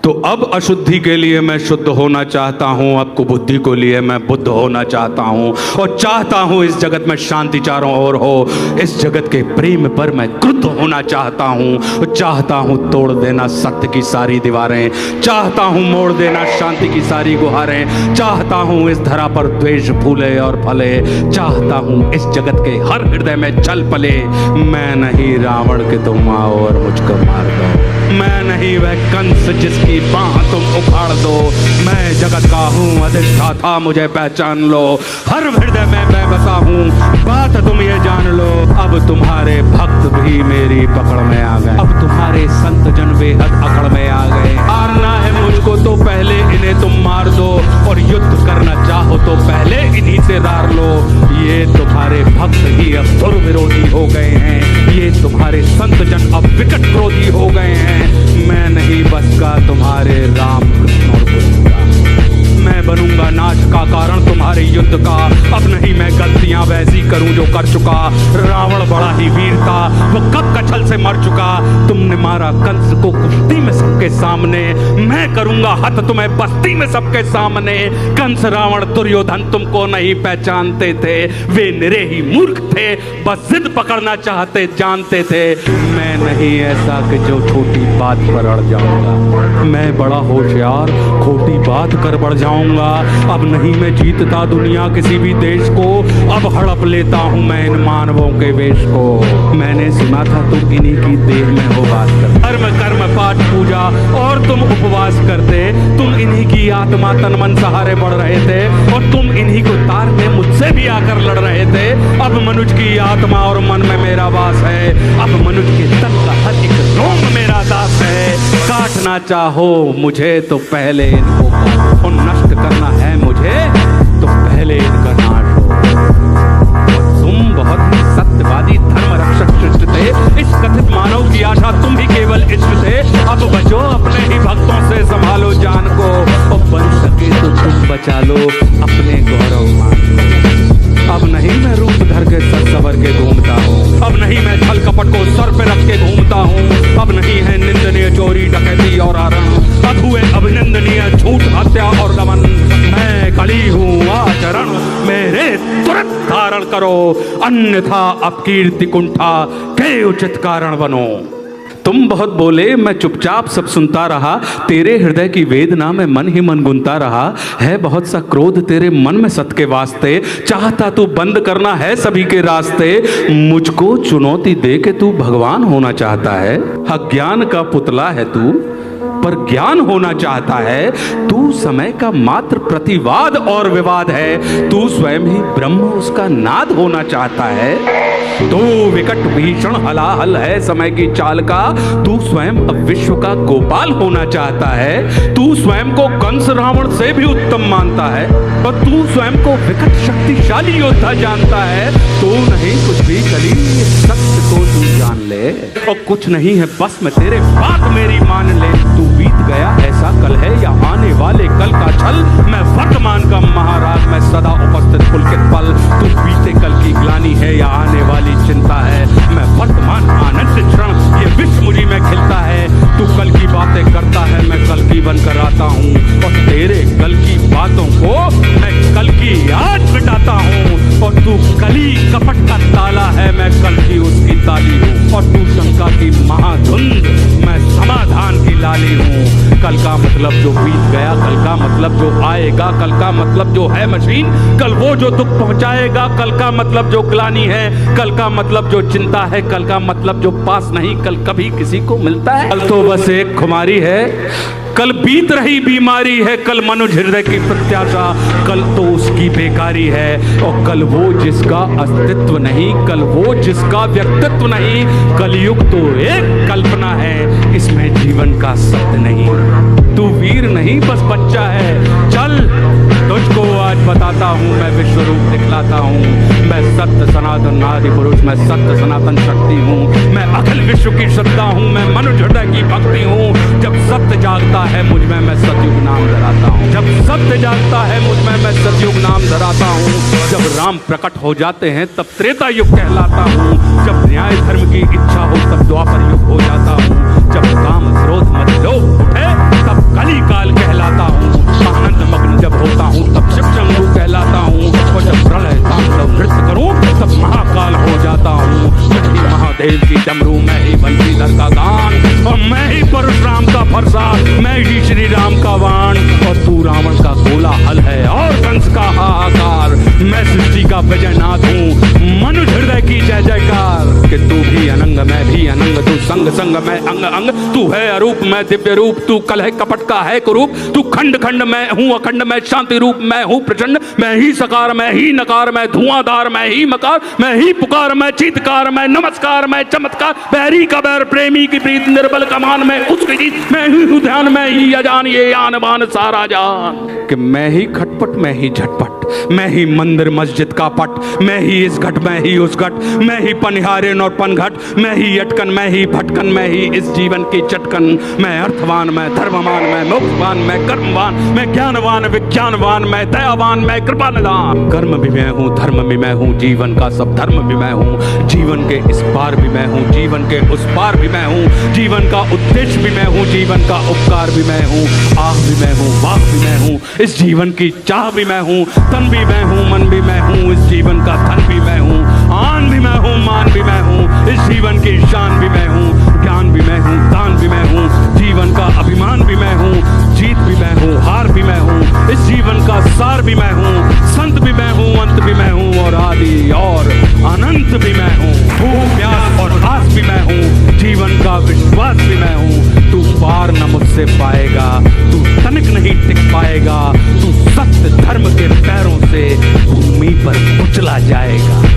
तो अब अशुद्धि के लिए मैं शुद्ध होना चाहता हूँ, अब कुबुद्धि को लिए मैं बुद्ध होना चाहता हूँ, और चाहता हूँ इस जगत में शांति चारों ओर हो। इस जगत के प्रेम पर मैं क्रुद्ध होना चाहता हूँ, चाहता हूँ तोड़ देना सत्य की सारी दीवारें, चाहता हूँ मोड़ देना शांति की सारी गुहारें, चाहता हूँ इस धरा पर द्वेष फूले और फले, चाहता हूँ इस जगत के हर हृदय में छल पले। मैं नहीं रावण के तुम आओ और मुझको मार दो, मैं नहीं वह कंस जिसकी बाह तुम उखाड़ दो। मैं जगत का हूँ अधिष्ठाता, मुझे पहचान लो, हर हृदय में मैं बसा हूँ, बात तुम ये जान लो। अब तुम्हारे भक्त भी मेरी पकड़ में आ गए, अब तुम्हारे संत जन बेहद अकड़ में आ गए। मारना है मुझको तो पहले इन्हें तुम मार दो, और युद्ध करना चाहो तो पहले इन्हीं से रार लो। ये तुम्हारे भक्त ही अब दुर्विरोधी हो गए हैं, ये तुम्हारे संत जन अब विकट क्रोधी हो गए हैं। मैं नहीं बस का तुम्हारे राम कृष्ण और बुद्ध का, मैं बनूंगा नाश का कारण तुम्हारे युद्ध का। अब नहीं मैं गलतियां वैसी करूं जो कर चुका। रावण बड़ा ही वीर था, वो कब कछल से मर चुका। तुमने मारा कंस को कुश्ती में सबके सामने, मैं करूंगा हत तुम्हें बस्ती में सबके सामने। कंस रावण दुर्योधन तुमको नहीं पहचानते थे, वे निरे ही मूर्ख थे, बस जिद पकड़ना चाहते जानते थे। मैं नहीं ऐसा कि जो छोटी बात पर अड़ जाऊंगा, मैं बड़ा होशियार खोटी बात कर बढ़ जाऊंगा। अब नहीं मैं जीतता दुनिया किसी भी देश को, अब हड़प लेता हूं मैं इन मानवों के वेश को। मैंने सुना था तुम इन्हीं की देह में हो वास करते, कर्म कर्म पाठ पूजा और तुम उपवास करते, तुम इन्हीं की आत्मा तन मन सहारे बढ़ रहे थे, और तुम इन्हीं को तारने मुझसे भी आकर लड़ रहे थे। अब मनुष्य की आत्मा और मन में मेरा वास है, अब मनुष्य के तन का हर एक रोम मेरा दास है। काटना चाहो मुझे तो पहले इनको काटो, नष्ट करना है मुझे तो पहले इनका नाश हो। तुम बहुत ही सत्यवादी धर्म रक्षक शिष्ट थे, इस कथित मानव की आशा तुम ही केवल इष्ट थे। अब बचो अपने ही भक्तों से, संभालो जान को, और बन सके तो तुम बचा लो अपने गौरव मान को। अब नहीं मैं रूप धर के सर सवर के घूमता हूँ, अब नहीं मैं छल कपट को सर पे रख के घूमता हूँ, अब नहीं है निंदनीय चोरी डकैती और आरण, अब हुए अभिनंदनीय झूठ हत्या और दमन। मैं कली हूँ आचरण मेरे तुरंत धारण करो, अन्यथा अपकीर्ति कुंठा के उचित कारण बनो। तुम बहुत बोले मैं चुपचाप सब सुनता रहा, तेरे हृदय की वेदना में मन ही मन गुनता रहा। है बहुत सा क्रोध तेरे मन में सत के वास्ते, चाहता तू बंद करना है सभी के रास्ते। मुझको चुनौती दे के तू भगवान होना चाहता है, अज्ञान का पुतला है तू पर ज्ञान होना चाहता है। तू समय का मात्र प्रतिवाद और विवाद है, तू स्वयं ही ब्रह्म उसका नाद होना चाहता है। तू विकट भीषण हलाहल है समय की चाल का, तू स्वयं अब विश्व का गोपाल होना चाहता है। तू स्वयं को कंस रावण से भी उत्तम मानता है, और तू स्वयं को विकट शक्तिशाली योद्धा जानता है। तू नहीं कुछ भी कली, सत्य को तू जान ले, और कुछ नहीं है बस में तेरे बात मेरी मान ले। तू बीत गया ऐसा कल है या आने वाले कल का छल, मैं वर्तमान का महाराज मैं सदा उपस्थित पुलकित पल। तू बीते कल की ग्लानि है या आने वाली चिंता है, मैं वर्तमान आनंद क्षण ये विश्व मुझी में खिलता है। तू कल की बातें करता है, मैं कल की बनकर आता हूँ, और तेरे कल की बातों को मैं कल की आज मिटाता हूँ। और तू कली कपट का ताला है, मैं कल की उसकी ताली हूँ, और तू शंका की महाधुंध मैं समाधान की लाली हूँ। कल का मतलब जो बीत गया, कल का मतलब जो आएगा, कल का मतलब जो है मशीन, कल वो जो दुख पहुंचाएगा, कल का मतलब जो ग्लानि है, कल का मतलब जो चिंता है, कल का मतलब जो पास नहीं कल कभी किसी को मिलता है। कल तो बस एक खुमारी है, कल बीत रही बीमारी है, कल मनुष्य हृदय की प्रत्याशा, कल तो उसकी बेकारी है। और कल वो जिसका अस्तित्व नहीं, कल वो जिसका व्यक्तित्व नहीं, कलयुग तो एक कल्पना है, इसमें जीवन का सत्य नहीं। तू वीर नहीं बस बच्चा है, चल तुझको आज बताता हूँ, मैं विश्व रूप दिखलाता हूँ। मैं सत्य सनातन आदि पुरुष, मैं सत्य सनातन शक्ति हूँ, मैं अखिल विश्व की श्रद्धा हूँ, मैं मनुष्य हृदय की भक्ति हूँ। जब सत्य जागता है मुझ में, मैं सतयुग नाम धराता हूँ। जब सत्य जागता है मुझ में, मैं सतयुग नाम धराता हूँ। जब राम प्रकट हो जाते हैं तब त्रेता युग कहलाता हूँ। जब न्याय धर्म की इच्छा हो तब द्वापर युग हो जाता हूँ। जब काम क्रोध मत लोभ उठे तब मैं दिव्य रूप, तू कलह कपट का है कुरूप, तू खंड खंड मैं हूँ अखंड, मैं शांति रूप, मैं हूँ प्रचंड, मैं ही सकार, मैं ही नकार, मैं धुआंधार, मैं ही मकार, मैं ही पुकार, मैं चीतकार, मैं नमस्कार, मैं चमत्कार, बैरी का बैर, प्रेमी की प्रीत, निर्बल कमान, मैं उसकी जीत, मैं ही हूँ ध्यान, मैं ही अजान, ये आन बान सारा जान। कि मैं ही खटपट, मैं ही झटपट, मैं ही मंदिर मस्जिद का पट, मैं ही इस घट, मैं ही उस घट, मैं ही पनिहारिन और पनघट, मैं ही अटकन, मैं ही भटकन, मैं ही इस जीवन की चटकन, मैं अर्थवान, मैं धर्मवान, मैं मोक्षवान, मैं कर्मवान, मैं ज्ञानवान, विज्ञानवान, मैं दयावान, मैं कृपानिधान। कर्म भी मैं हूँ, धर्म भी मैं हूँ, जीवन का सब धर्म भी मैं हूँ, जीवन के इस पार भी मैं हूँ, जीवन के उस पार भी मैं हूँ, जीवन का उद्देश्य भी मैं हूँ, जीवन का उपकार भी मैं हूँ, आह भी मैं हूँ, वाह भी मैं हूँ, इस जीवन की चाह भी मैं हूँ, तन भी मैं हूँ, मन भी मैं हूँ, इस जीवन का धन भी मैं हूँ, आन भी मैं हूँ, मान भी मैं हूँ, इस जीवन की शान भी मैं हूँ, ज्ञान भी मैं हूँ, दान भी मैं हूँ, जीवन का अभिमान भी मैं हूँ, जीत भी मैं हूँ, हार भी मैं हूँ, इस जीवन का सार भी मैं हूँ, संत भी मैं हूँ, अंत भी मैं हूँ, और आदि और अनंत भी मैं हूँ, भूख प्यास और आस भी मैं हूँ, जीवन का विश्वास भी मैं हूँ। तू पार न मुझसे पाएगा, तू तनिक नहीं टिक पाएगा, तू सत्य धर्म के पैरों से भूमि पर कुचला जाएगा।